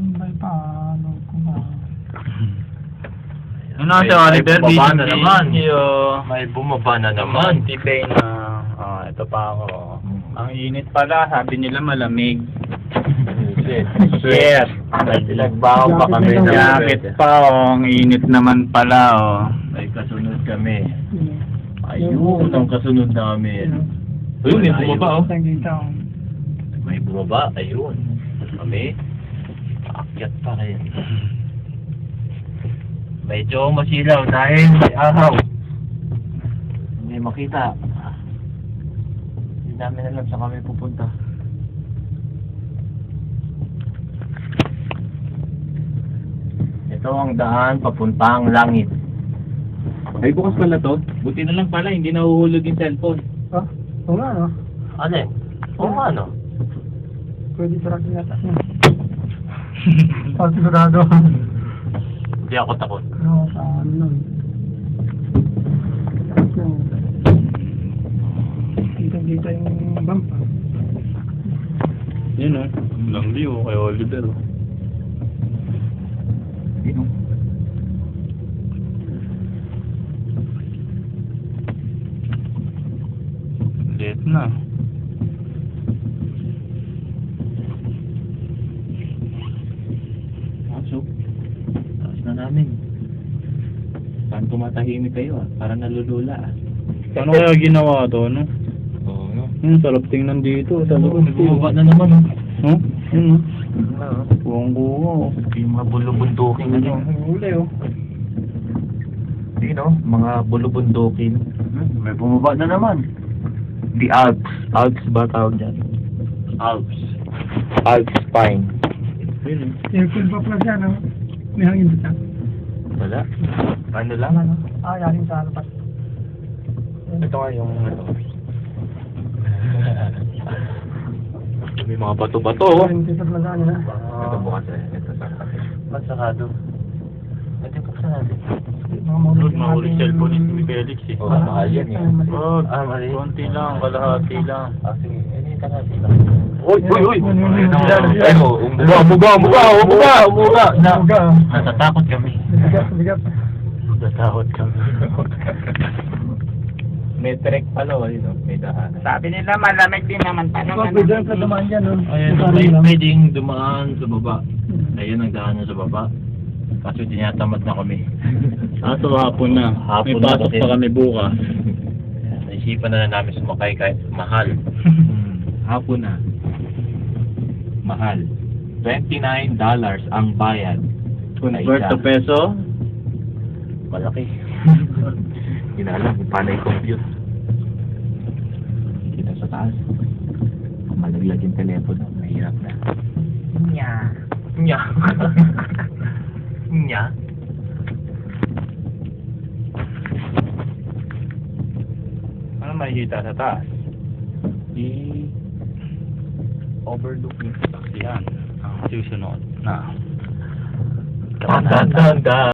tambay pa, ano ko ba? Ano si Oliver? bumaba na naman. May bumaba na naman. Tibay na. Ito pa ako. Ang init pala, sabi nila malamig. Shit. Nagbaho pa kami ng Jacket pa, ang init naman pala, May kasunod kami. Ayun, ang kasunod namin. Ayun, may bumaba, May bumaba, ayun. Kami, paakyat pa rin. Medyo masilaw dahil may araw. Hindi makita. Hindi namin alam saan kami pupunta. Ito ang daan papuntang langit. Ay, bukas pala to. Buti na lang pala, hindi nahuhulog yung cellphone. Ha? Oo nga, no? Alin? Oo ano? Pwede sarap yata. Sigurado. Hindi ako takot. No, saan nun? Dito yung bump. Yun lang view kay Oliver. Yun. Late na. Pasok. Taas na namin. Saan tumatahimik kayo Para nalulula Paano kaya ginawa to, no? Oo, no? Sarap tingnan dito. Sa loob. Bumaba na naman, Huh? Yun, Oo. Buwang-buwa, Yung mga bulubundukin na yun. Huli, Yun, no? Mga bulubundukin. May bumaba na naman. The Alps. Alps ba tawag dyan? Alps. Alps Pine. Yun, Aircon pa pala siya, no? May hangin dito. Wala. Ano lang, ano? Yaring sa alapas. Ito nga yung ano. May mga bato-bato. Dito pala sa ano na. Ito bukas Ito sa kasi. Magsakado. Ito buksan natin. mahuli cellphone ni Felix Oo, mahal yan mali. Konti lang, kalahati lang. Sige. Ito natin lang. Uy! Umuga! Natatakot kami. Bigat. Natatakot kami. May trek pala, may daan. Sabi nila malamig din naman Ikaw, pwede ka dumaan dyan, no? Ayun, pwedeng dumaan sa baba. Ayun ang daan sa baba. Kaso tinatamad na kami. So hapon na. Hapon May na pasok kasi. pa kami bukas. Naisipan na namin sumakay kahit mahal. Hapon na. Mahal. $29 ang bayad. Convert to peso? Malaki. Hindi na alam kung paano i-compute. Kita sa taas. Malaglag yung telepono. Mahirap na. Nya. Nya. Ano makikita sa taas? Overlooking. Yan. Ang susunod na. Dan.